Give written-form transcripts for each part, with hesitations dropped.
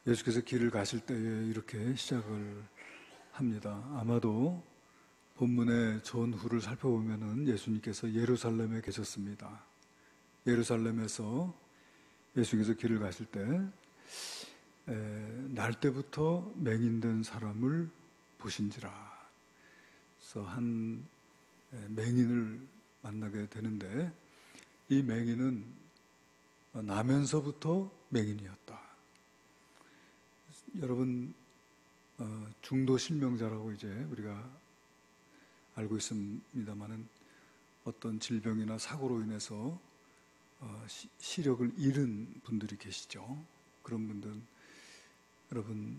예수께서 길을 가실 때에 이렇게 시작을 합니다. 아마도 본문의 전후를 살펴보면은 예수님께서 예루살렘에 계셨습니다. 예루살렘에서 예수께서 길을 가실 때 날 때부터 맹인된 사람을 보신지라. 그래서 한 맹인을 만나게 되는데 이 맹인은 나면서부터 맹인이었다. 여러분, 중도 실명자라고 이제 우리가 알고 있습니다만은 어떤 질병이나 사고로 인해서 시력을 잃은 분들이 계시죠. 그런 분들은 여러분,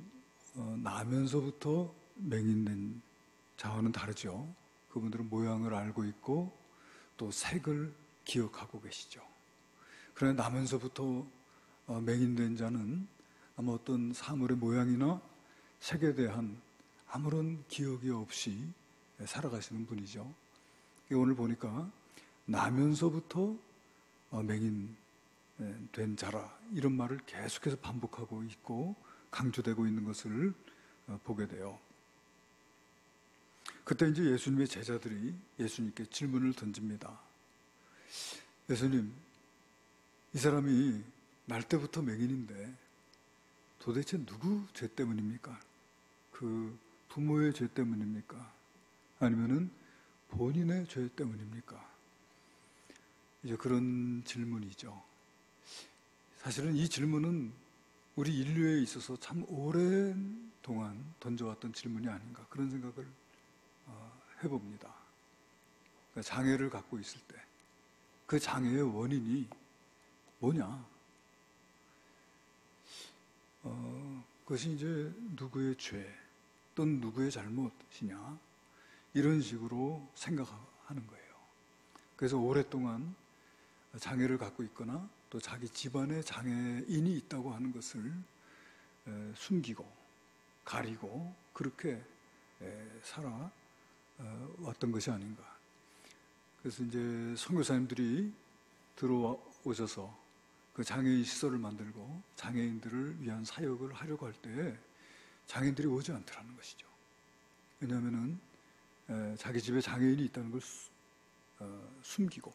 나면서부터 맹인된 자와는 다르죠. 그분들은 모양을 알고 있고 또 색을 기억하고 계시죠. 그러나 나면서부터 맹인된 자는 아마 어떤 사물의 모양이나 색에 대한 아무런 기억이 없이 살아가시는 분이죠. 오늘 보니까 나면서부터 맹인된 자라 이런 말을 계속해서 반복하고 있고 강조되고 있는 것을 보게 돼요. 그때 이제 예수님의 제자들이 예수님께 질문을 던집니다. 예수님, 이 사람이 날 때부터 맹인인데 도대체 누구 죄 때문입니까? 그 부모의 죄 때문입니까? 아니면은 본인의 죄 때문입니까? 이제 그런 질문이죠. 사실은 이 질문은 우리 인류에 있어서 참 오랜 동안 던져왔던 질문이 아닌가 그런 생각을 해봅니다. 그러니까 장애를 갖고 있을 때 그 장애의 원인이 뭐냐? 그것이 이제 누구의 죄 또는 누구의 잘못이냐 이런 식으로 생각하는 거예요. 그래서 오랫동안 장애를 갖고 있거나 또 자기 집안에 장애인이 있다고 하는 것을 숨기고 가리고 그렇게 살아왔던 것이 아닌가. 그래서 이제 선교사님들이 들어오셔서 그 장애인 시설을 만들고 장애인들을 위한 사역을 하려고 할 때 장애인들이 오지 않더라는 것이죠. 왜냐하면은 자기 집에 장애인이 있다는 걸 숨기고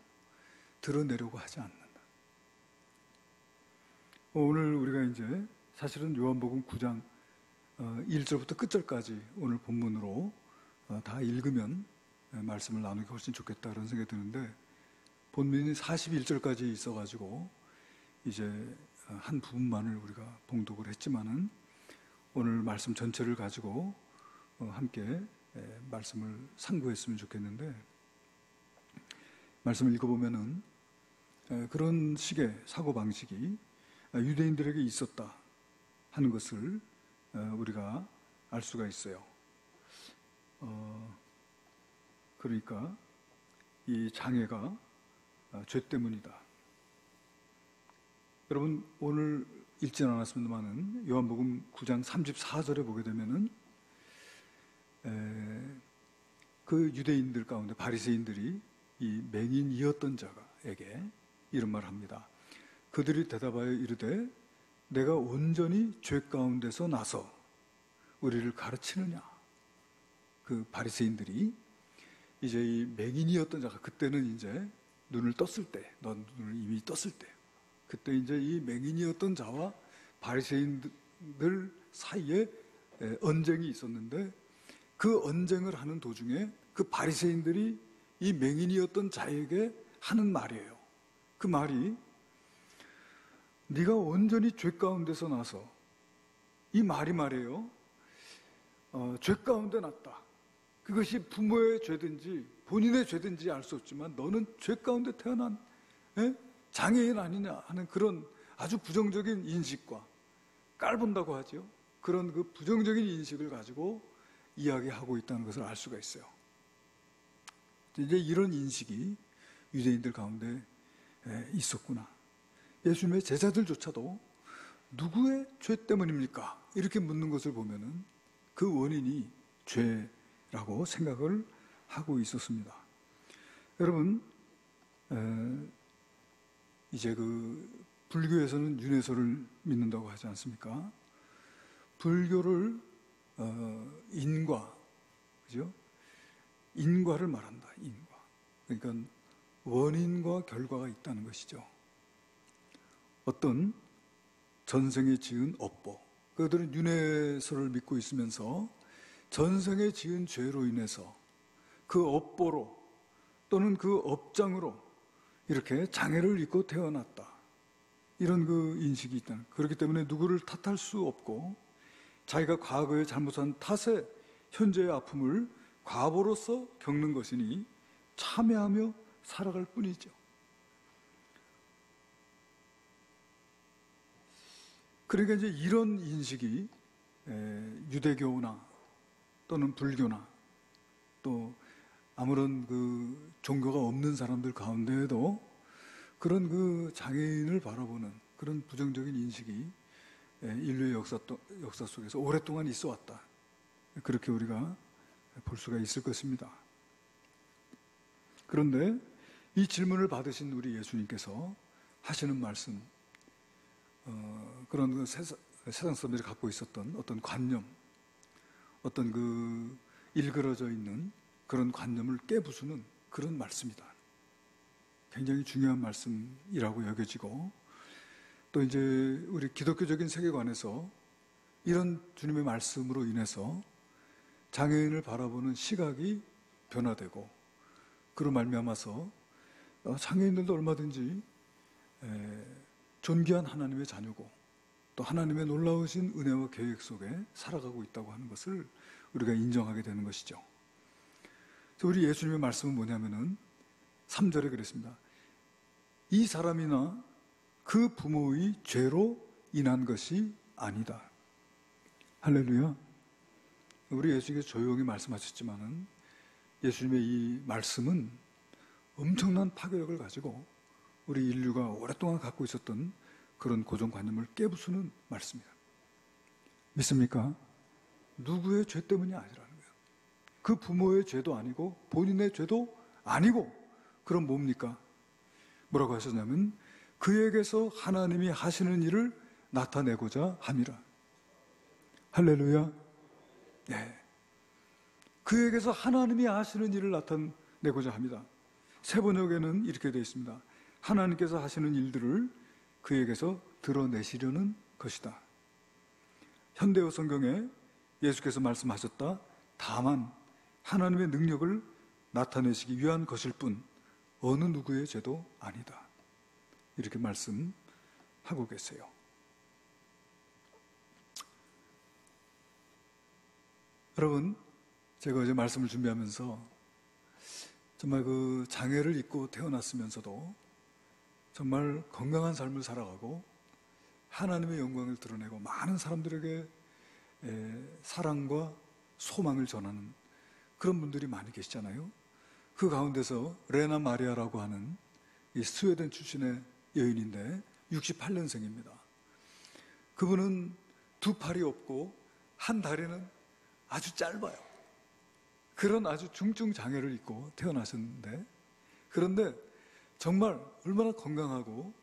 드러내려고 하지 않는다. 오늘 우리가 이제 사실은 요한복음 9장 1절부터 끝절까지 오늘 본문으로 다 읽으면 말씀을 나누기 훨씬 좋겠다 그런 생각이 드는데 본문이 41절까지 있어가지고 이제 한 부분만을 우리가 봉독을 했지만은 오늘 말씀 전체를 가지고 함께 말씀을 상고했으면 좋겠는데 말씀을 읽어보면은 그런 식의 사고방식이 유대인들에게 있었다 하는 것을 우리가 알 수가 있어요. 그러니까 이 장애가 죄 때문이다. 여러분 오늘 읽지는 않았습니다만은 요한복음 9장 34절에 보게 되면은 그 유대인들 가운데 바리새인들이 이 맹인이었던 자에게 이런 말을 합니다. 그들이 대답하여 이르되 내가 온전히 죄 가운데서 나서 우리를 가르치느냐. 그 바리새인들이 이제 이 맹인이었던 자가 그때는 이제 눈을 떴을 때, 눈을 이미 떴을 때, 그때 이제 이 맹인이었던 자와 바리새인들 사이에 언쟁이 있었는데 그 언쟁을 하는 도중에 그 바리새인들이 이 맹인이었던 자에게 하는 말이에요. 그 말이 네가 온전히 죄 가운데서 나서 이 말이 말이에요. 죄 가운데 났다. 그것이 부모의 죄든지 본인의 죄든지 알 수 없지만 너는 죄 가운데 태어난 장애인 아니냐 하는 그런 아주 부정적인 인식과 깔본다고 하죠. 그런 그 부정적인 인식을 가지고 이야기하고 있다는 것을 알 수가 있어요. 이제 이런 인식이 유대인들 가운데 있었구나. 예수님의 제자들조차도 누구의 죄 때문입니까? 이렇게 묻는 것을 보면은 그 원인이 죄라고 생각을 하고 있었습니다. 여러분, 이제 그 불교에서는 윤회설을 믿는다고 하지 않습니까? 불교를 인과, 그죠? 인과를 말한다. 인과. 그러니까 원인과 결과가 있다는 것이죠. 어떤 전생에 지은 업보, 그들은 윤회설을 믿고 있으면서 전생에 지은 죄로 인해서 그 업보로 또는 그 업장으로 이렇게 장애를 입고 태어났다. 이런 그 인식이 있다는. 그렇기 때문에 누구를 탓할 수 없고 자기가 과거에 잘못한 탓에 현재의 아픔을 과보로서 겪는 것이니 참여하며 살아갈 뿐이죠. 그러니까 이제 이런 인식이 유대교나 또는 불교나 또 아무런 그 종교가 없는 사람들 가운데에도 그런 그 장애인을 바라보는 그런 부정적인 인식이 인류의 역사 속에서 오랫동안 있어 왔다. 그렇게 우리가 볼 수가 있을 것입니다. 그런데 이 질문을 받으신 우리 예수님께서 하시는 말씀, 그런 그 세상 사람들이 갖고 있었던 어떤 관념, 어떤 그 일그러져 있는 그런 관념을 깨부수는 그런 말씀이다. 굉장히 중요한 말씀이라고 여겨지고, 또 이제 우리 기독교적인 세계관에서 이런 주님의 말씀으로 인해서 장애인을 바라보는 시각이 변화되고, 그로 말미암아서 장애인들도 얼마든지 존귀한 하나님의 자녀고 또 하나님의 놀라우신 은혜와 계획 속에 살아가고 있다고 하는 것을 우리가 인정하게 되는 것이죠. 우리 예수님의 말씀은 뭐냐면은 3절에 그랬습니다. 이 사람이나 그 부모의 죄로 인한 것이 아니다. 할렐루야. 우리 예수님께서 조용히 말씀하셨지만은 예수님의 이 말씀은 엄청난 파괴력을 가지고 우리 인류가 오랫동안 갖고 있었던 그런 고정관념을 깨부수는 말씀입니다. 믿습니까? 누구의 죄 때문이 아니라는 거예요. 그 부모의 죄도 아니고 본인의 죄도 아니고, 그럼 뭡니까? 뭐라고 하셨냐면 그에게서 하나님이 하시는 일을 나타내고자 함이라. 할렐루야. 네. 그에게서 하나님이 하시는 일을 나타내고자 합니다. 새 번역에는 이렇게 되어 있습니다. 하나님께서 하시는 일들을 그에게서 드러내시려는 것이다. 현대어 성경에 예수께서 말씀하셨다. 다만 하나님의 능력을 나타내시기 위한 것일 뿐 어느 누구의 죄도 아니다. 이렇게 말씀하고 계세요. 여러분, 제가 어제 말씀을 준비하면서 정말 그 장애를 입고 태어났으면서도 정말 건강한 삶을 살아가고 하나님의 영광을 드러내고 많은 사람들에게 사랑과 소망을 전하는 그런 분들이 많이 계시잖아요. 그 가운데서 레나 마리아라고 하는 이 스웨덴 출신의 여인인데 68년생입니다. 그분은 두 팔이 없고 한 다리는 아주 짧아요. 그런 아주 중증 장애를 입고 태어나셨는데, 그런데 정말 얼마나 건강하고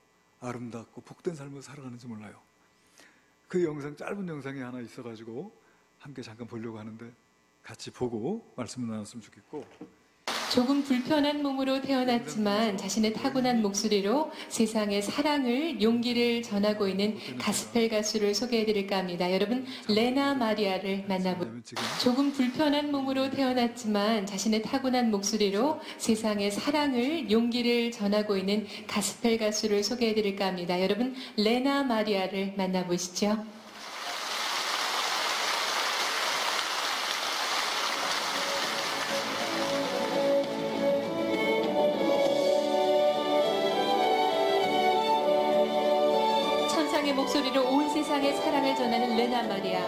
아름답고 복된 삶을 살아가는지 몰라요. 그 영상, 짧은 영상이 하나 있어가지고 함께 잠깐 보려고 하는데 같이 보고 말씀을 나눴으면 좋겠고. 조금 불편한 몸으로 태어났지만 자신의 타고난 목소리로 세상에 사랑을, 용기를 전하고 있는 가스펠 가수를 소개해드릴까 합니다. 여러분, 레나 마리아를 만나보죠. 조금 불편한 몸으로 태어났지만 자신의 타고난 목소리로 세상에 사랑을, 용기를 전하고 있는 가스펠 가수를 소개해드릴까 합니다. 여러분, 레나 마리아를 만나보시죠. 목소리로 온 세상에 사랑을 전하는 레나 마리아.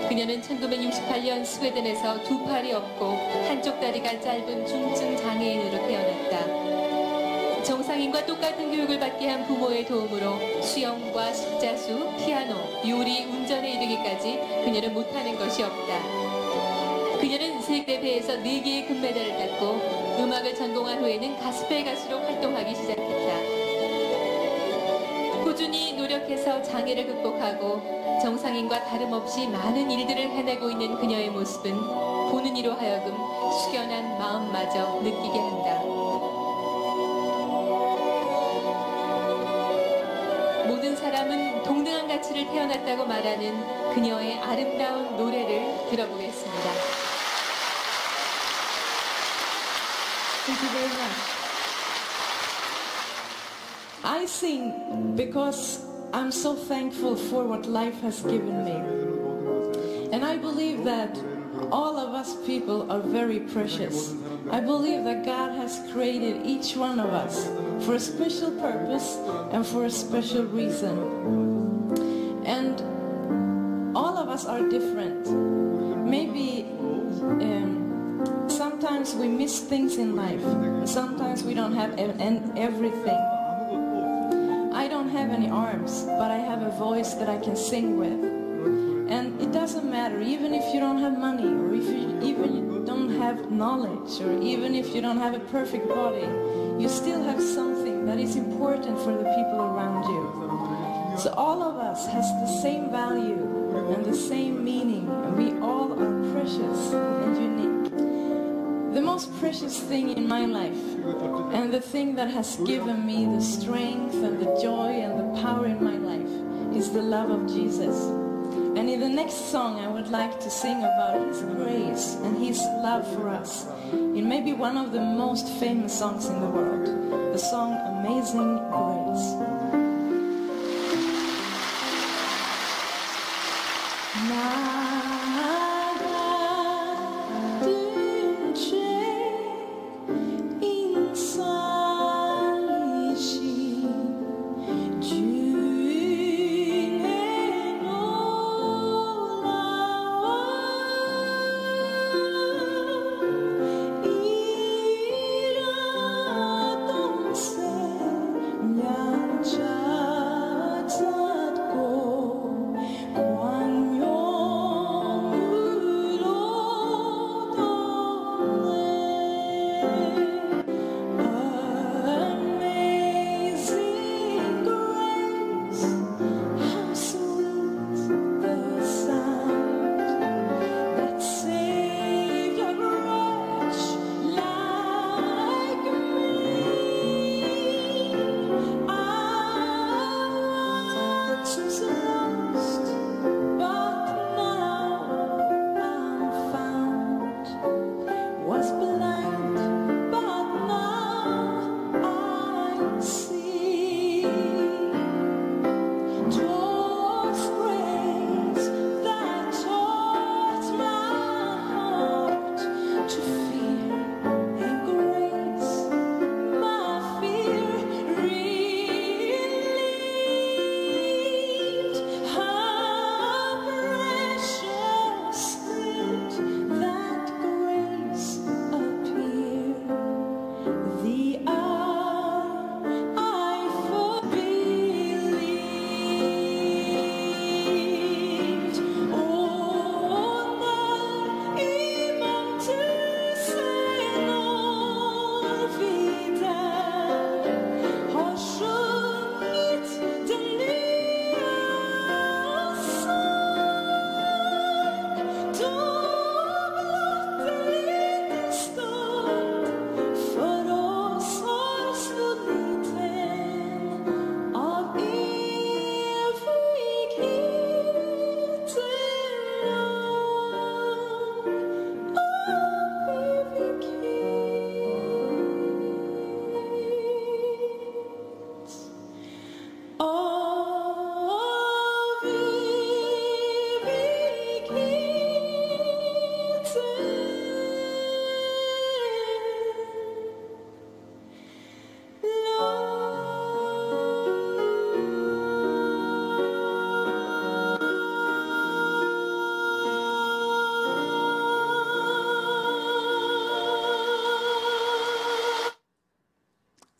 그녀는 1968년 스웨덴에서 두 팔이 없고 한쪽 다리가 짧은 중증 장애인으로 태어났다. 정상인과 똑같은 교육을 받게 한 부모의 도움으로 수영과 십자수, 피아노, 요리, 운전에 이르기까지 그녀는 못하는 것이 없다. 그녀는 세계대회에서 4개의 금메달을 땄고 음악을 전공한 후에는 가스펠 가수로 활동하기 시작했다. 꾸준히 노력 노력해서 장애를 극복하고 정상인과 다름없이 많은 일들을 해내고 있는 그녀의 모습은 보는 이로 하여금 숙연한 마음마저 느끼게 한다. 모든 사람은 동등한 가치를 태어났다고 말하는 그녀의 아름다운 노래를 들어보겠습니다. Thank you very much. I sing because I'm so thankful for what life has given me. And I believe that all of us people are very precious. I believe that God has created each one of us for a special purpose and for a special reason. And all of us are different. Maybe sometimes we miss things in life. Sometimes we don't have everything. I don't have any arms, but I have a voice that I can sing with. And it doesn't matter, even if you don't have money, or if you don't have knowledge, or even if you don't have a perfect body, you still have something that is important for the people around you. So all of us has the same value and the same meaning, and we all are precious and unique. The most precious thing in my life, and the thing that has given me the strength and the joy and the power in my life, is the love of Jesus. And in the next song I would like to sing about His grace and His love for us. It may be one of the most famous songs in the world, the song Amazing Grace.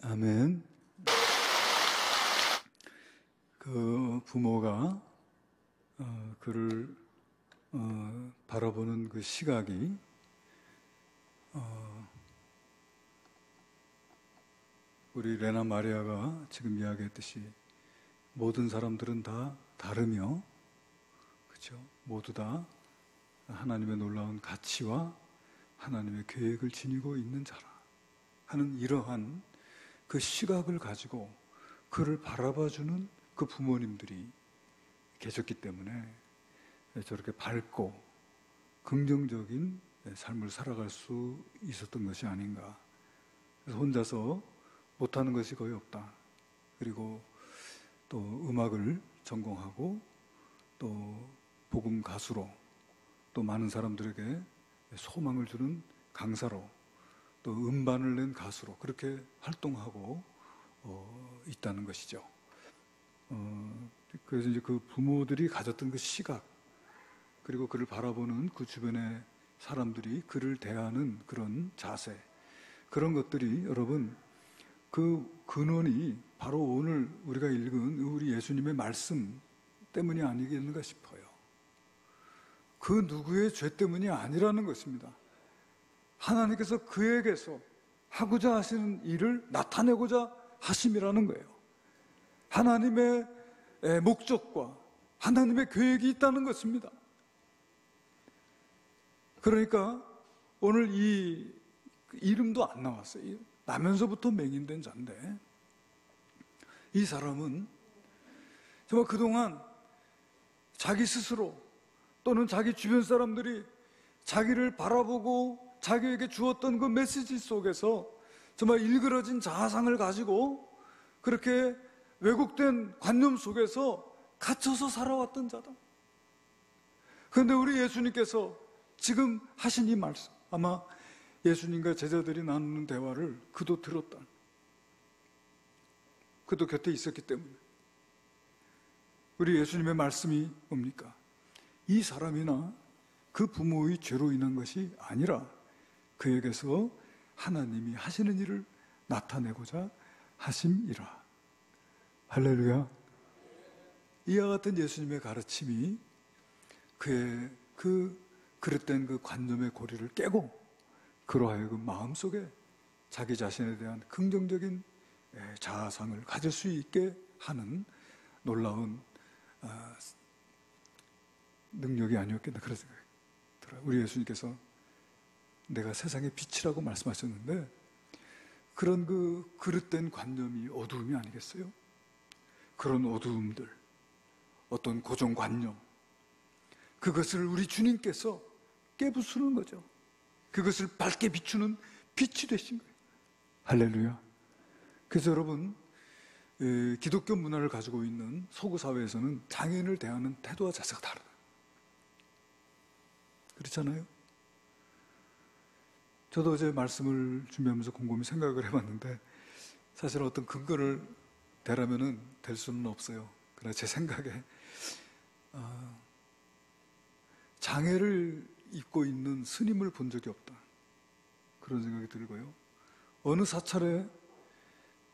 아멘. 그 부모가 그를 바라보는 그 시각이 우리 레나 마리아가 지금 이야기했듯이 모든 사람들은 다 다르며, 그렇죠? 모두 다 하나님의 놀라운 가치와 하나님의 계획을 지니고 있는 자라 하는 이러한 그 시각을 가지고 그를 바라봐주는 그 부모님들이 계셨기 때문에 저렇게 밝고 긍정적인 삶을 살아갈 수 있었던 것이 아닌가. 그래서 혼자서 못하는 것이 거의 없다. 그리고 또 음악을 전공하고 또 복음 가수로 또 많은 사람들에게 소망을 주는 강사로 또 음반을 낸 가수로 그렇게 활동하고 있다는 것이죠. 그래서 이제 그 부모들이 가졌던 그 시각, 그리고 그를 바라보는 그 주변의 사람들이 그를 대하는 그런 자세, 그런 것들이 여러분 그 근원이 바로 오늘 우리가 읽은 우리 예수님의 말씀 때문이 아니겠는가 싶어요. 그 누구의 죄 때문이 아니라는 것입니다. 하나님께서 그에게서 하고자 하시는 일을 나타내고자 하심이라는 거예요. 하나님의 목적과 하나님의 계획이 있다는 것입니다. 그러니까 오늘 이 이름도 안 나왔어요. 나면서부터 맹인된 자인데, 이 사람은 정말 그동안 자기 스스로 또는 자기 주변 사람들이 자기를 바라보고 자기에게 주었던 그 메시지 속에서 정말 일그러진 자아상을 가지고 그렇게 왜곡된 관념 속에서 갇혀서 살아왔던 자다. 그런데 우리 예수님께서 지금 하신 이 말씀, 아마 예수님과 제자들이 나누는 대화를 그도 들었다. 그도 곁에 있었기 때문에. 우리 예수님의 말씀이 뭡니까? 이 사람이나 그 부모의 죄로 인한 것이 아니라 그에게서 하나님이 하시는 일을 나타내고자 하심이라. 할렐루야. 이와 같은 예수님의 가르침이 그의 그 그릇된 그 관념의 고리를 깨고 그로 하여금 마음속에 자기 자신에 대한 긍정적인 자아상을 가질 수 있게 하는 놀라운 능력이 아니었겠나 그런 생각이 들어요. 우리 예수님께서 내가 세상의 빛이라고 말씀하셨는데 그런 그 그릇된 관념이 어두움이 아니겠어요? 그런 어두움들, 어떤 고정관념, 그것을 우리 주님께서 깨부수는 거죠. 그것을 밝게 비추는 빛이 되신 거예요. 할렐루야. 그래서 여러분, 기독교 문화를 가지고 있는 서구 사회에서는 장애인을 대하는 태도와 자세가 다르다. 그렇잖아요? 저도 어제 말씀을 준비하면서 곰곰이 생각을 해봤는데 사실 어떤 근거를 대라면은 될 수는 없어요. 그러나 제 생각에 장애를 입고 있는 스님을 본 적이 없다. 그런 생각이 들고요. 어느 사찰에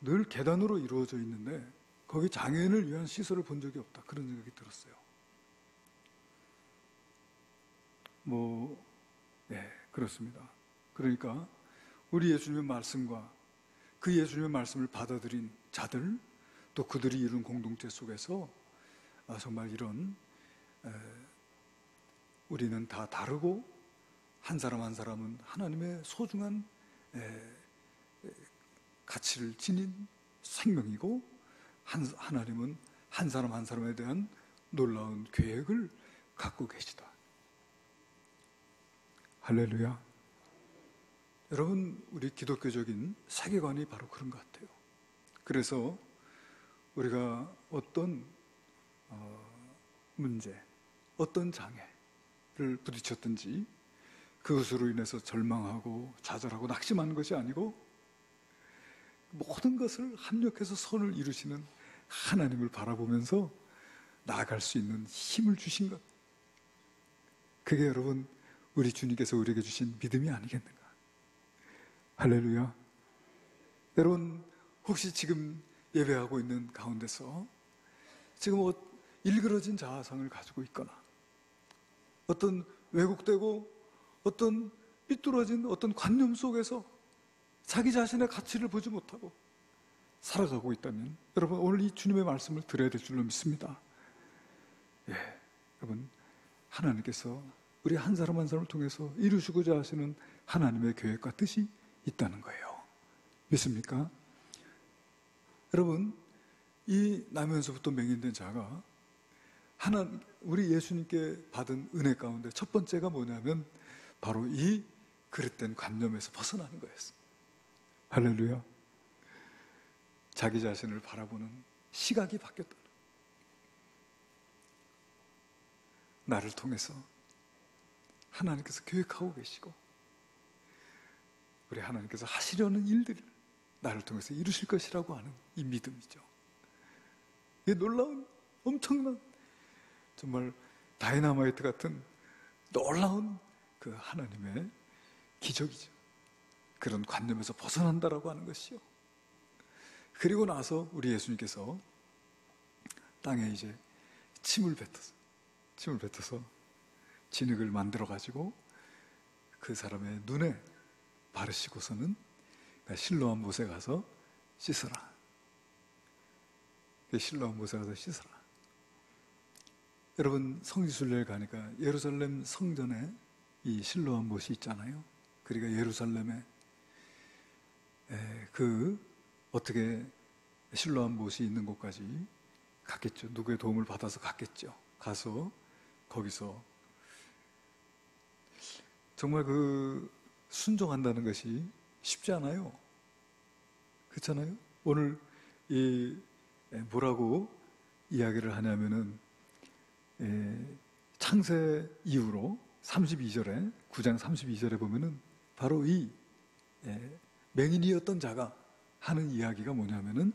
늘 계단으로 이루어져 있는데 거기 장애인을 위한 시설을 본 적이 없다. 그런 생각이 들었어요. 네, 그렇습니다. 그러니까 우리 예수님의 말씀과 그 예수님의 말씀을 받아들인 자들, 또 그들이 이룬 공동체 속에서 정말 이런 우리는 다 다르고 한 사람 한 사람은 하나님의 소중한 가치를 지닌 생명이고 하나님은 한 사람 한 사람에 대한 놀라운 계획을 갖고 계시다. 할렐루야. 여러분, 우리 기독교적인 세계관이 바로 그런 것 같아요. 그래서 우리가 어떤 문제, 어떤 장애를 부딪혔든지 그것으로 인해서 절망하고 좌절하고 낙심하는 것이 아니고 모든 것을 합력해서 선을 이루시는 하나님을 바라보면서 나아갈 수 있는 힘을 주신 것, 그게 여러분 우리 주님께서 우리에게 주신 믿음이 아니겠는가. 할렐루야. 여러분, 혹시 지금 예배하고 있는 가운데서 지금 일그러진 자아상을 가지고 있거나 어떤 왜곡되고 어떤 삐뚤어진 어떤 관념 속에서 자기 자신의 가치를 보지 못하고 살아가고 있다면 여러분 오늘 이 주님의 말씀을 들어야 될 줄로 믿습니다. 예, 여러분 하나님께서 우리 한 사람 한 사람을 통해서 이루시고자 하시는 하나님의 계획과 뜻이 있다는 거예요. 믿습니까? 여러분 이 나면서부터 맹인된 자가 우리 예수님께 받은 은혜 가운데 첫 번째가 뭐냐면 바로 이 그릇된 관념에서 벗어나는 거였어요. 할렐루야. 자기 자신을 바라보는 시각이 바뀌었다. 나를 통해서 하나님께서 계획하고 계시고 우리 하나님께서 하시려는 일들을 나를 통해서 이루실 것이라고 하는 이 믿음이죠. 이 놀라운 엄청난 정말 다이너마이트 같은 놀라운 그 하나님의 기적이죠. 그런 관념에서 벗어난다라고 하는 것이요. 그리고 나서 우리 예수님께서 땅에 이제 침을 뱉어서 진흙을 만들어 가지고 그 사람의 눈에 바르시고서는 실로암 못에 가서 씻어라. 실로암 못에 가서 씻어라. 여러분 성지순례를 가니까 예루살렘 성전에 이 실로암 못이 있잖아요. 그러니까 예루살렘에 어떻게 실로암 못이 있는 곳까지 갔겠죠. 누구의 도움을 받아서 갔겠죠. 가서 거기서 정말 순종한다는 것이 쉽지 않아요. 그렇잖아요. 오늘 뭐라고 이야기를 하냐면은 창세 이후로 32절에 9장 32절에 보면은 바로 이 맹인이었던 자가 하는 이야기가 뭐냐면은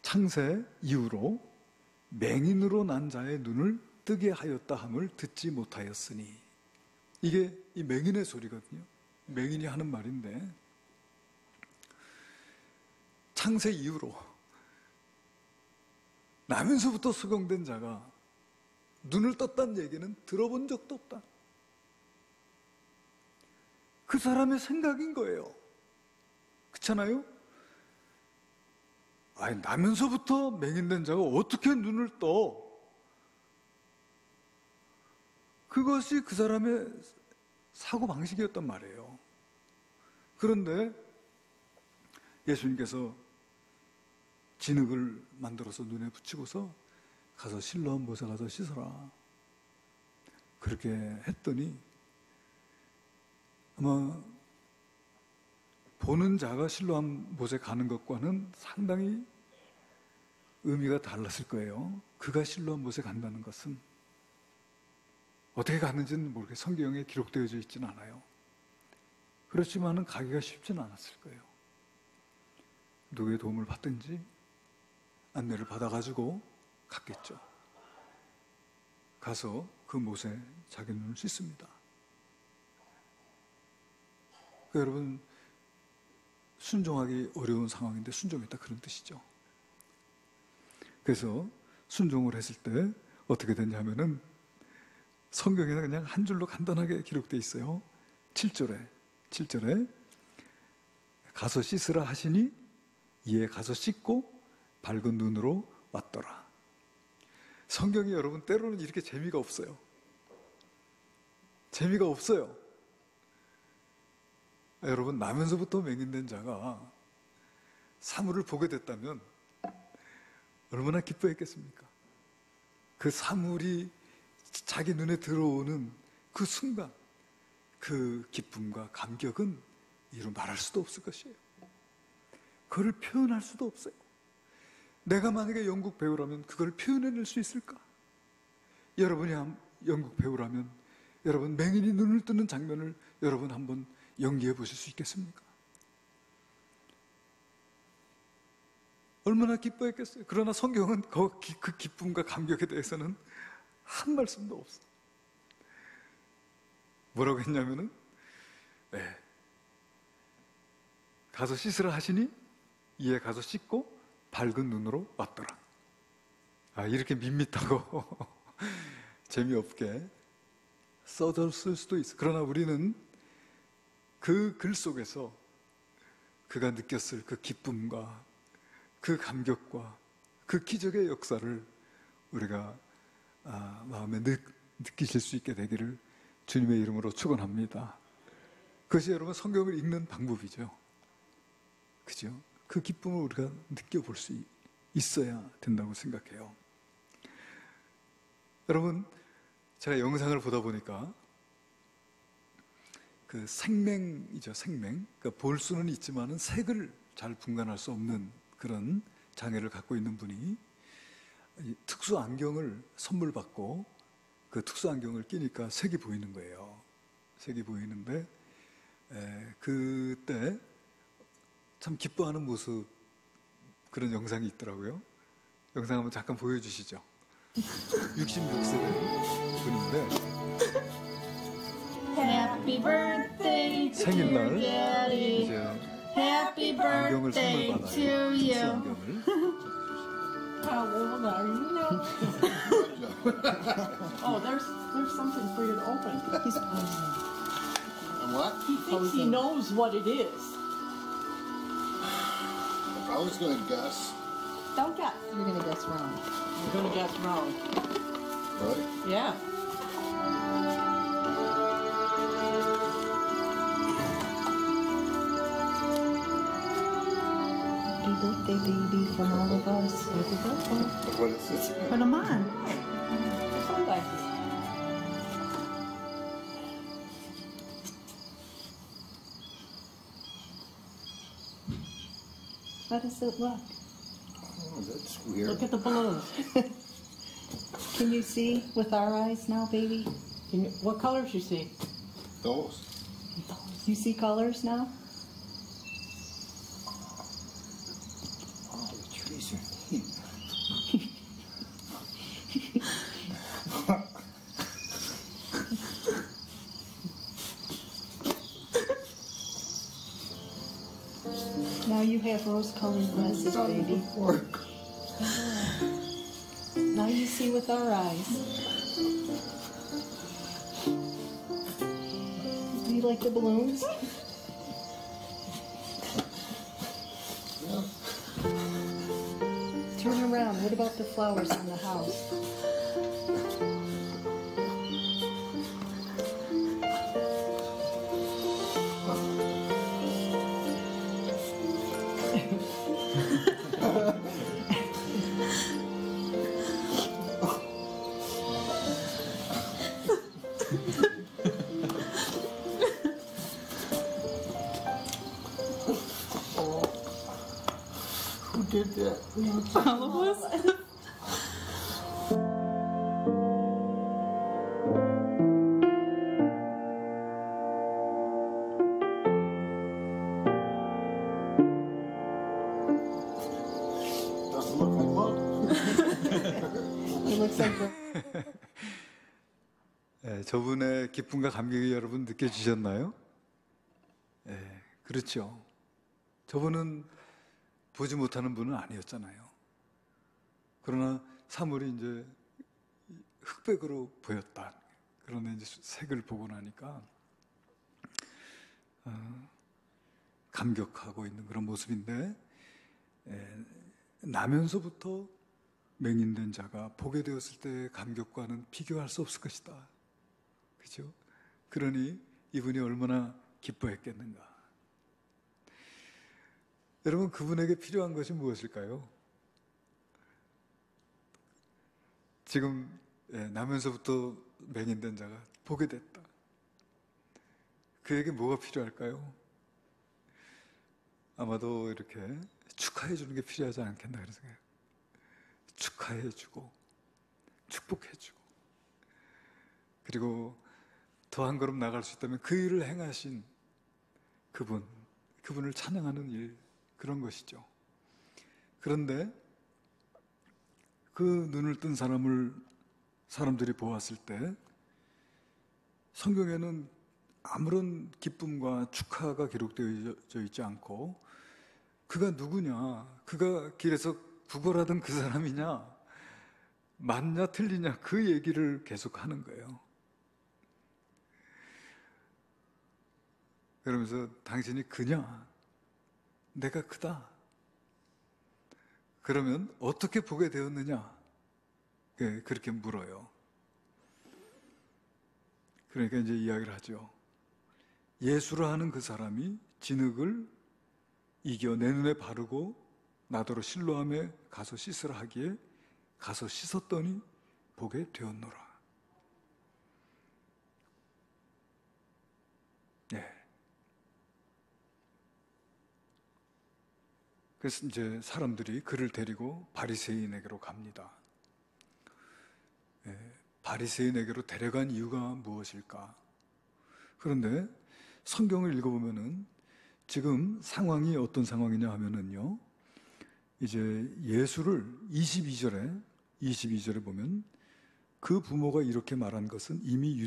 창세 이후로 맹인으로 난 자의 눈을 뜨게 하였다 함을 듣지 못하였으니 이게 이 맹인의 소리거든요. 맹인이 하는 말인데 창세 이후로 나면서부터 수경된 자가 눈을 떴다는 얘기는 들어본 적도 없다. 그 사람의 생각인 거예요. 그렇잖아요? 아니, 나면서부터 맹인된 자가 어떻게 눈을 떠? 그것이 그 사람의 사고방식이었단 말이에요. 그런데 예수님께서 진흙을 만들어서 눈에 붙이고서 가서 실로암 못에 가서 씻어라. 그렇게 했더니 아마 보는 자가 실로암 못에 가는 것과는 상당히 의미가 달랐을 거예요. 그가 실로암 못에 간다는 것은 어떻게 갔는지는 모르겠어요. 성경에 기록되어져 있지는 않아요. 그렇지만은 가기가 쉽지는 않았을 거예요. 누구의 도움을 받든지 안내를 받아가지고 갔겠죠. 가서 그 못에 자기 눈을 씻습니다. 그러니까 여러분 순종하기 어려운 상황인데 순종했다 그런 뜻이죠. 그래서 순종을 했을 때 어떻게 됐냐면은 성경에는 그냥 한 줄로 간단하게 기록되어 있어요. 7절에 가서 씻으라 하시니 이에 가서 씻고 밝은 눈으로 왔더라. 성경이 여러분 때로는 이렇게 재미가 없어요. 재미가 없어요. 여러분 나면서부터 맹인된 자가 사물을 보게 됐다면 얼마나 기뻐했겠습니까? 그 사물이 자기 눈에 들어오는 그 순간 그 기쁨과 감격은 이루 말할 수도 없을 것이에요. 그걸 표현할 수도 없어요. 내가 만약에 연극 배우라면 그걸 표현해낼 수 있을까? 여러분이 연극 배우라면 여러분 맹인이 눈을 뜨는 장면을 여러분 한번 연기해 보실 수 있겠습니까? 얼마나 기뻐했겠어요. 그러나 성경은 그 기쁨과 감격에 대해서는 한 말씀도 없어. 뭐라고 했냐면은 가서 씻으라 하시니 이에 가서 씻고 밝은 눈으로 왔더라. 이렇게 밋밋하고 재미없게 써졌을 수도 있어. 그러나 우리는 그 글 속에서 그가 느꼈을 그 기쁨과 그 감격과 그 기적의 역사를 우리가 마음에 느끼실 수 있게 되기를 주님의 이름으로 축원합니다. 그것이 여러분 성경을 읽는 방법이죠. 그죠? 그 기쁨을 우리가 느껴볼 수 있어야 된다고 생각해요. 여러분, 제가 영상을 보다 보니까 그 생맹이죠, 생맹. 그러니까 볼 수는 있지만은 색을 잘 분간할 수 없는 그런 장애를 갖고 있는 분이 특수 안경을 선물 받고 그 특수 안경을 끼니까 색이 보이는 거예요. 색이 보이는데 그때 참 기뻐하는 모습, 그런 영상이 있더라고요. 영상 한번 잠깐 보여주시죠. 66세의 분인데 Happy birthday to 생일날 you, Daddy. 이제 Happy 안경을 선물 birthday 받아요. to 특수 you. 안경을. How old are you now? Oh, there's something for you to open. He's posing. And what? He thinks he knows what it is. I was going to guess. Don't guess. You're gonna guess wrong. You're gonna guess wrong. Really? Yeah. Happy birthday, baby, from all of us. Happy birthday. What is this? Put them on. Sunglasses. How does it look? Oh, that's weird. Look at the balloons. Can you see with our eyes now, baby? What colors you see? Those. You see colors now? Oh, the trees are neat. Now you have rose-colored glasses, baby. Before. Now you see with our eyes. Do you like the balloons? Yeah. Turn around. What about the flowers in the house? Who did that? All of us? Doesn't look like mud. It looks like 저분의 기쁨과 감격이 여러분 느껴지셨나요? 그렇죠. 저분은 보지 못하는 분은 아니었잖아요. 그러나 사물이 이제 흑백으로 보였다. 그런데 이제 색을 보고 나니까 감격하고 있는 그런 모습인데, 나면서부터 맹인된 자가 보게 되었을 때의 감격과는 비교할 수 없을 것이다. 그죠? 그러니 이분이 얼마나 기뻐했겠는가. 여러분, 그분에게 필요한 것이 무엇일까요? 지금 나면서부터 맹인된 자가 보게 됐다. 그에게 뭐가 필요할까요? 아마도 이렇게 축하해 주는 게 필요하지 않겠나 그런 생각해요. 축하해 주고 축복해 주고, 그리고 더 한 걸음 나갈 수 있다면 그 일을 행하신 그분을 찬양하는 일, 그런 것이죠. 그런데 그 눈을 뜬 사람들이 보았을 때 성경에는 아무런 기쁨과 축하가 기록되어 있지 않고, 그가 누구냐, 그가 길에서 구걸하던 그 사람이냐, 맞냐 틀리냐, 그 얘기를 계속 하는 거예요. 그러면서 당신이 그냐, 내가 크다. 그러면 어떻게 보게 되었느냐? 예, 그렇게 물어요. 그러니까 이제 이야기를 하죠. 예수라 하는 그 사람이 진흙을 이겨 내 눈에 바르고 나더러 실로암에 가서 씻으라 하기에 가서 씻었더니 보게 되었노라. 네. 그래서 이제 사람들이 그를 데리고 바리새인에게로 갑니다. 네. 바리새인에게로 데려간 이유가 무엇일까? 그런데 성경을 읽어보면은 지금 상황이 어떤 상황이냐 하면은요, 이제 예수를 22절에 보면 그 부모가 이렇게 말한 것은 이미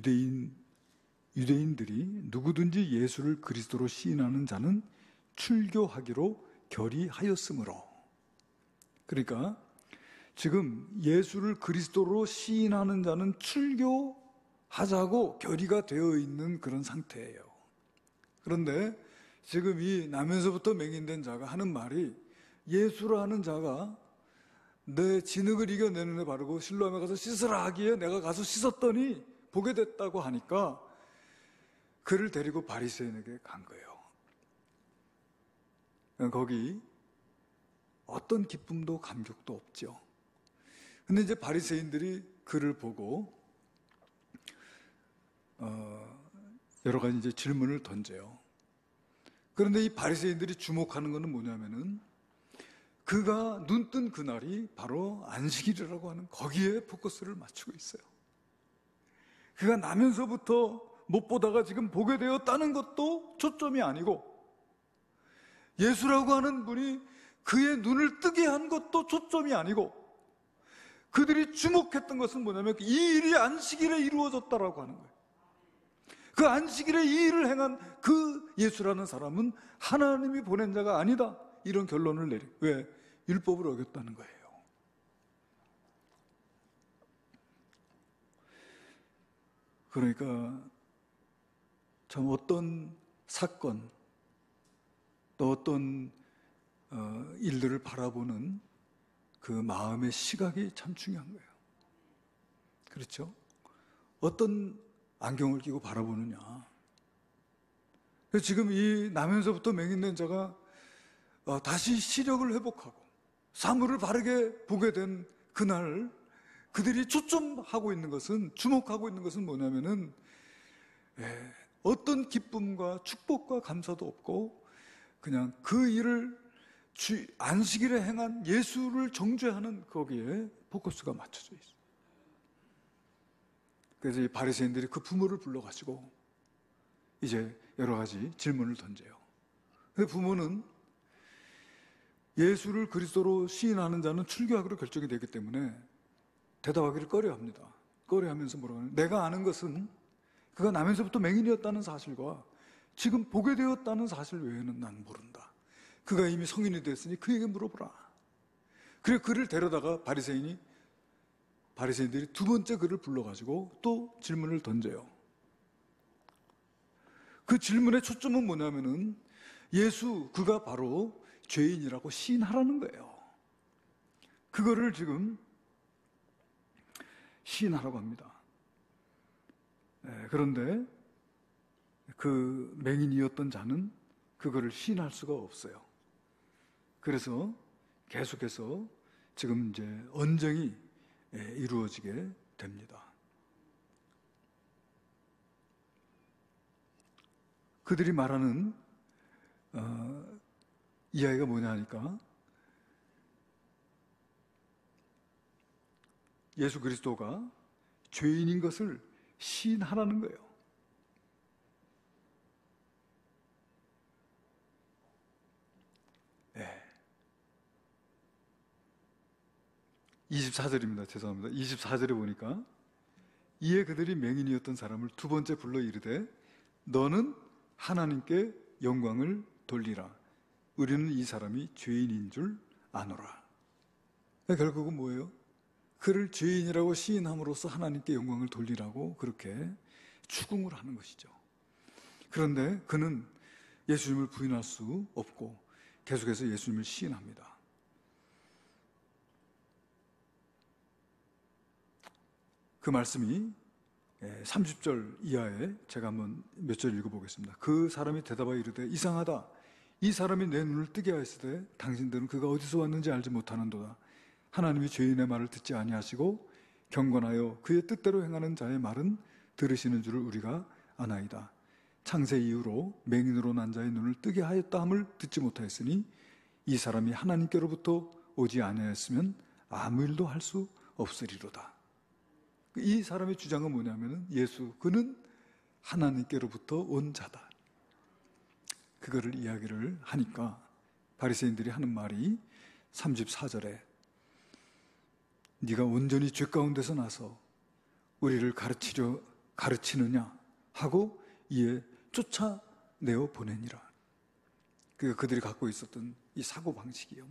유대인들이 누구든지 예수를 그리스도로 시인하는 자는 출교하기로 결의하였으므로. 그러니까 지금 예수를 그리스도로 시인하는 자는 출교하자고 결의가 되어 있는 그런 상태예요. 그런데 지금 이 나면서부터 맹인된 자가 하는 말이 예수라는 자가 내 진흙을 이겨 내 눈에 바르고 실로암에 가서 씻으라 하기에 내가 가서 씻었더니 보게 됐다고 하니까 그를 데리고 바리새인에게 간 거예요. 거기 어떤 기쁨도 감격도 없죠. 근데 이제 바리새인들이 그를 보고 여러 가지 이제 질문을 던져요. 그런데 이 바리새인들이 주목하는 것은 뭐냐면은 그가 눈뜬 그날이 바로 안식일이라고 하는 거기에 포커스를 맞추고 있어요. 그가 나면서부터 못 보다가 지금 보게 되었다는 것도 초점이 아니고 예수라고 하는 분이 그의 눈을 뜨게 한 것도 초점이 아니고 그들이 주목했던 것은 뭐냐면 이 일이 안식일에 이루어졌다라고 하는 거예요. 그 안식일에 이 일을 행한 그 예수라는 사람은 하나님이 보낸 자가 아니다. 이런 결론을 내려. 왜? 율법을 어겼다는 거예요. 그러니까 참 어떤 사건 또 어떤 일들을 바라보는 그 마음의 시각이 참 중요한 거예요. 그렇죠? 어떤 안경을 끼고 바라보느냐. 그래서 지금 이 나면서부터 맹인된 자가 다시 시력을 회복하고 사물을 바르게 보게 된 그날 그들이 초점하고 있는 것은, 주목하고 있는 것은 뭐냐면은 어떤 기쁨과 축복과 감사도 없고 그냥 그 일을 안식일에 행한 예수를 정죄하는 거기에 포커스가 맞춰져 있어요. 그래서 이 바리새인들이 그 부모를 불러가지고 이제 여러 가지 질문을 던져요. 그 부모는 예수를 그리스도로 시인하는 자는 출교하기로 결정이 되기 때문에 대답하기를 꺼려합니다. 꺼려하면서 뭐라고 하냐면 내가 아는 것은 그가 나면서부터 맹인이었다는 사실과 지금 보게 되었다는 사실 외에는 난 모른다. 그가 이미 성인이 됐으니 그에게 물어보라. 그래 그를 데려다가 바리새인들이 두 번째 그를 불러가지고 또 질문을 던져요. 그 질문의 초점은 뭐냐면은 그가 바로 죄인이라고 시인하라는 거예요. 그거를 지금 시인하라고 합니다. 그런데 그 맹인이었던 자는 그거를 시인할 수가 없어요. 그래서 계속해서 지금 이제 언쟁이 이루어지게 됩니다. 그들이 말하는 이야기가 뭐냐 하니까 예수 그리스도가 죄인인 것을 시인하라는 거예요. 네. 24절입니다. 죄송합니다. 24절에 보니까 이에 그들이 맹인이었던 사람을 두 번째 불러 이르되 너는 하나님께 영광을 돌리라. 우리는 이 사람이 죄인인 줄 아노라. 결국은 뭐예요? 그를 죄인이라고 시인함으로써 하나님께 영광을 돌리라고 그렇게 추궁을 하는 것이죠. 그런데 그는 예수님을 부인할 수 없고 계속해서 예수님을 시인합니다. 그 말씀이 30절 이하에 제가 한번 몇 절 읽어보겠습니다. 그 사람이 대답하여 이르되 이상하다. 이 사람이 내 눈을 뜨게 하였으되 당신들은 그가 어디서 왔는지 알지 못하는도다. 하나님이 죄인의 말을 듣지 아니하시고 경건하여 그의 뜻대로 행하는 자의 말은 들으시는 줄을 우리가 아나이다. 창세 이후로 맹인으로 난 자의 눈을 뜨게 하였다 함을 듣지 못하였으니 이 사람이 하나님께로부터 오지 아니하였으면 아무 일도 할 수 없으리로다. 이 사람의 주장은 뭐냐면 예수, 그는 하나님께로부터 온 자다. 그거를 이야기를 하니까 바리새인들이 하는 말이 34절에 네가 온전히 죄 가운데서 나서 우리를 가르치느냐 하고 이에 쫓아내어 보내니라. 그들이 갖고 있었던 이 사고방식이에요.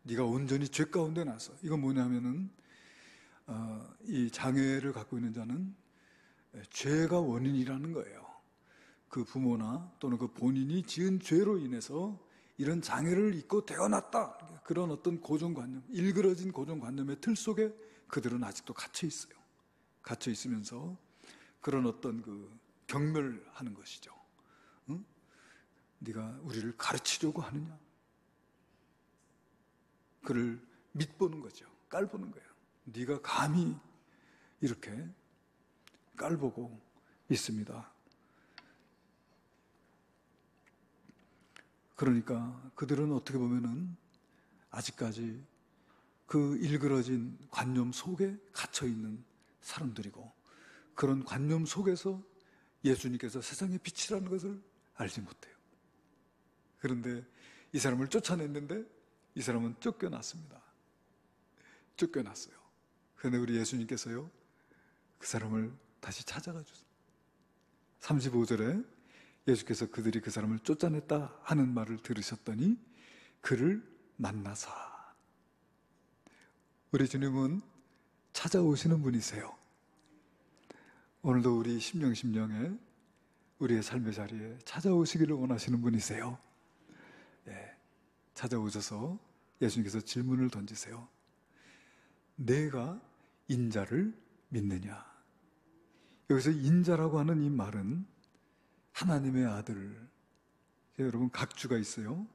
네가 온전히 죄 가운데 나서, 이건 뭐냐면은 이 장애를 갖고 있는 자는 죄가 원인이라는 거예요. 그 부모나 또는 그 본인이 지은 죄로 인해서 이런 장애를 입고 태어났다. 그런 어떤 고정관념, 일그러진 고정관념의 틀 속에 그들은 아직도 갇혀 있어요. 갇혀 있으면서 그런 어떤 그 경멸하는 것이죠. 응? 네가 우리를 가르치려고 하느냐? 그를 밑보는 거죠. 깔보는 거예요. 네가 감히 이렇게 깔보고 있습니다. 그러니까 그들은 어떻게 보면은 아직까지 그 일그러진 관념 속에 갇혀 있는 사람들이고, 그런 관념 속에서 예수님께서 세상의 빛이라는 것을 알지 못해요. 그런데 이 사람을 쫓아냈는데 이 사람은 쫓겨났습니다. 쫓겨났어요. 그런데 우리 예수님께서요, 그 사람을 다시 찾아가 주세요. 35절에 예수께서 그들이 그 사람을 쫓아냈다 하는 말을 들으셨더니 그를 만나사. 우리 주님은 찾아오시는 분이세요. 오늘도 우리 심령에 우리의 삶의 자리에 찾아오시기를 원하시는 분이세요. 찾아오셔서 예수님께서 질문을 던지세요. 내가 인자를 믿느냐? 여기서 인자라고 하는 이 말은 하나님의 아들, 여러분 각주가 있어요.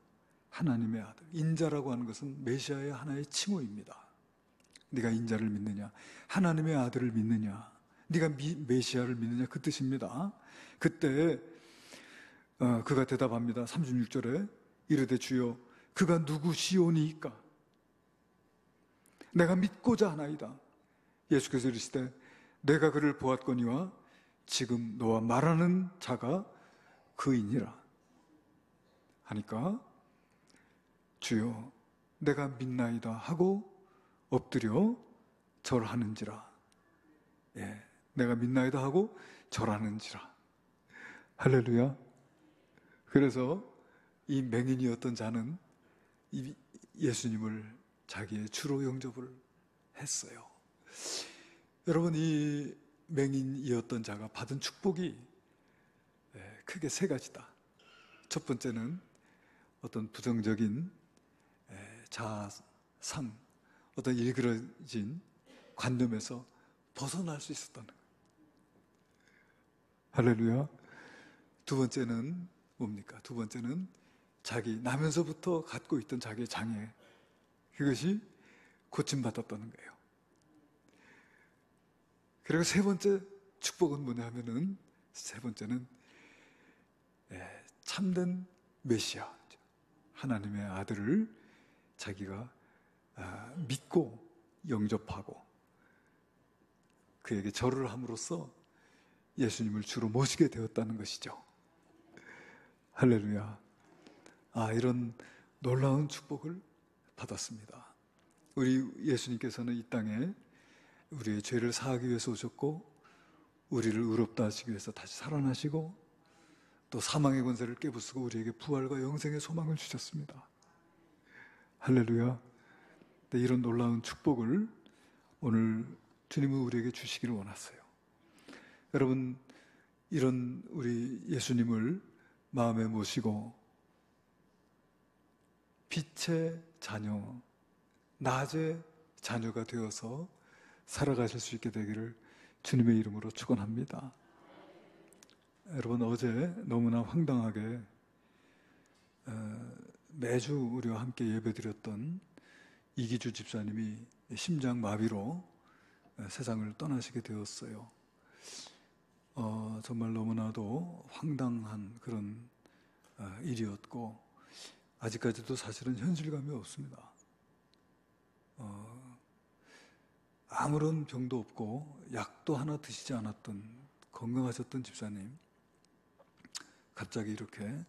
하나님의 아들. 인자라고 하는 것은 메시아의 하나의 칭호입니다. 네가 인자를 믿느냐? 하나님의 아들을 믿느냐? 네가 메시아를 믿느냐? 그 뜻입니다. 그때 그가 대답합니다. 36절에 이르되 주여 그가 누구시오니이까? 내가 믿고자 하나이다. 예수께서 이르시되 내가 그를 보았거니와 지금 너와 말하는 자가 그이니라 하니까 주여 내가 믿나이다 하고 엎드려 절하는지라. 내가 믿나이다 하고 절하는지라. 할렐루야. 그래서 이 맹인이었던 자는 이 예수님을 자기의 주로 영접을 했어요. 여러분, 이 맹인이었던 자가 받은 축복이 크게 세 가지다. 첫 번째는 어떤 부정적인 자상, 어떤 일그러진 관념에서 벗어날 수 있었다는 거예요. 할렐루야. 두 번째는 뭡니까? 두 번째는 자기 나면서부터 갖고 있던 자기의 장애, 그것이 고침받았다는 거예요. 그리고 세 번째 축복은 뭐냐 하면은, 세 번째는 참된 메시아, 하나님의 아들을 자기가 믿고 영접하고 그에게 절을 함으로써 예수님을 주로 모시게 되었다는 것이죠. 할렐루야. 이런 놀라운 축복을 받았습니다. 우리 예수님께서는 이 땅에 우리의 죄를 사하기 위해서 오셨고, 우리를 의롭다 하시기 위해서 다시 살아나시고, 또 사망의 권세를 깨부수고 우리에게 부활과 영생의 소망을 주셨습니다. 할렐루야. 이런 놀라운 축복을 오늘 주님은 우리에게 주시기를 원하세요. 여러분, 이런 우리 예수님을 마음에 모시고 빛의 자녀, 낮의 자녀가 되어서 살아가실 수 있게 되기를 주님의 이름으로 축원합니다. 여러분, 어제 너무나 황당하게 매주 우리와 함께 예배드렸던 이기주 집사님이 심장 마비로 세상을 떠나시게 되었어요. 정말 너무나도 황당한 그런 일이었고, 아직까지도 사실은 현실감이 없습니다. 아무런 병도 없고 약도 하나 드시지 않았던 건강하셨던 집사님, 갑자기 이렇게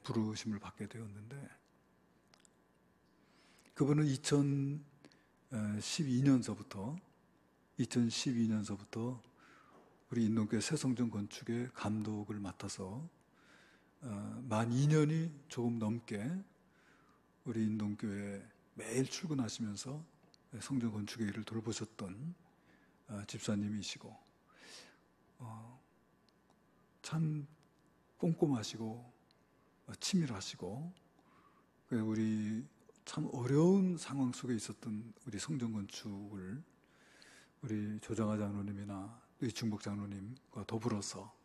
부르심을 받게 되었는데, 그분은 2012년서부터 우리 인동교회 새성전 건축의 감독을 맡아서 만 2년이 조금 넘게 우리 인동교회에 매일 출근하시면서 성전 건축의 일을 돌보셨던 집사님이시고, 참 꼼꼼하시고 치밀하시고, 우리 참 어려운 상황 속에 있었던 우리 성전 건축을 우리 조장하 장로님이나 이충복 장로님과 더불어서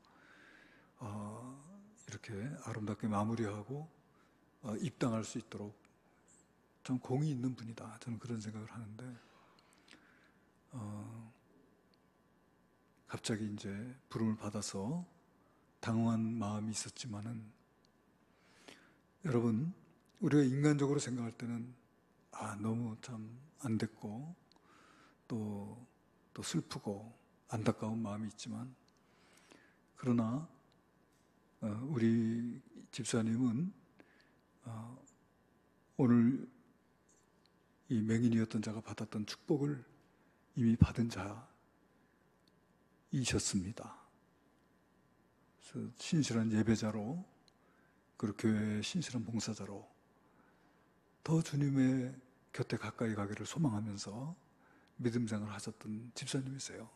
이렇게 아름답게 마무리하고 입당할 수 있도록 참 공이 있는 분이다, 저는 그런 생각을 하는데, 갑자기 이제 부름을 받아서 당황한 마음이 있었지만은, 여러분, 우리가 인간적으로 생각할 때는 너무 참 안 됐고 또 슬프고 안타까운 마음이 있지만, 그러나 우리 집사님은 오늘 이 맹인이었던 자가 받았던 축복을 이미 받은 자이셨습니다. 그래서 신실한 예배자로, 그리고 교회의 신실한 봉사자로 더 주님의 곁에 가까이 가기를 소망하면서 믿음 생활을 하셨던 집사님이세요.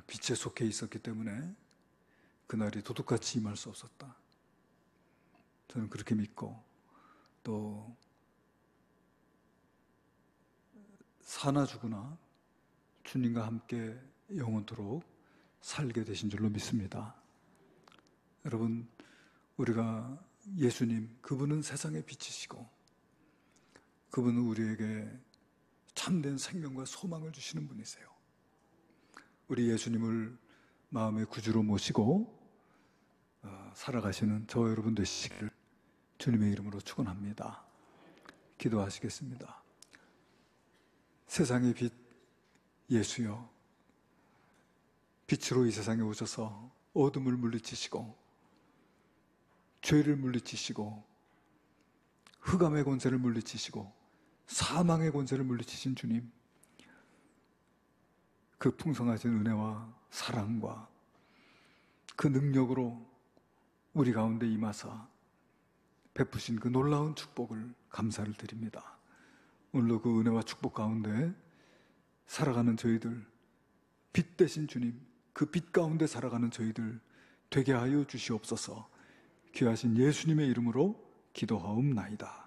빛에 속해 있었기 때문에 그날이 도둑같이 임할 수 없었다, 저는 그렇게 믿고, 또 사나 죽으나 주님과 함께 영원토록 살게 되신 줄로 믿습니다. 여러분, 우리가 예수님, 그분은 세상의 빛이시고 그분은 우리에게 참된 생명과 소망을 주시는 분이세요. 우리 예수님을 마음의 구주로 모시고 살아가시는 저와 여러분 되시기를 주님의 이름으로 축원합니다. 기도하시겠습니다. 세상의 빛 예수여, 빛으로 이 세상에 오셔서 어둠을 물리치시고 죄를 물리치시고 흑암의 권세를 물리치시고 사망의 권세를 물리치신 주님, 그 풍성하신 은혜와 사랑과 그 능력으로 우리 가운데 임하사 베푸신 그 놀라운 축복을 감사를 드립니다. 오늘도 그 은혜와 축복 가운데 살아가는 저희들, 빛 되신 주님, 그 빛 가운데 살아가는 저희들 되게 하여 주시옵소서. 귀하신 예수님의 이름으로 기도하옵나이다.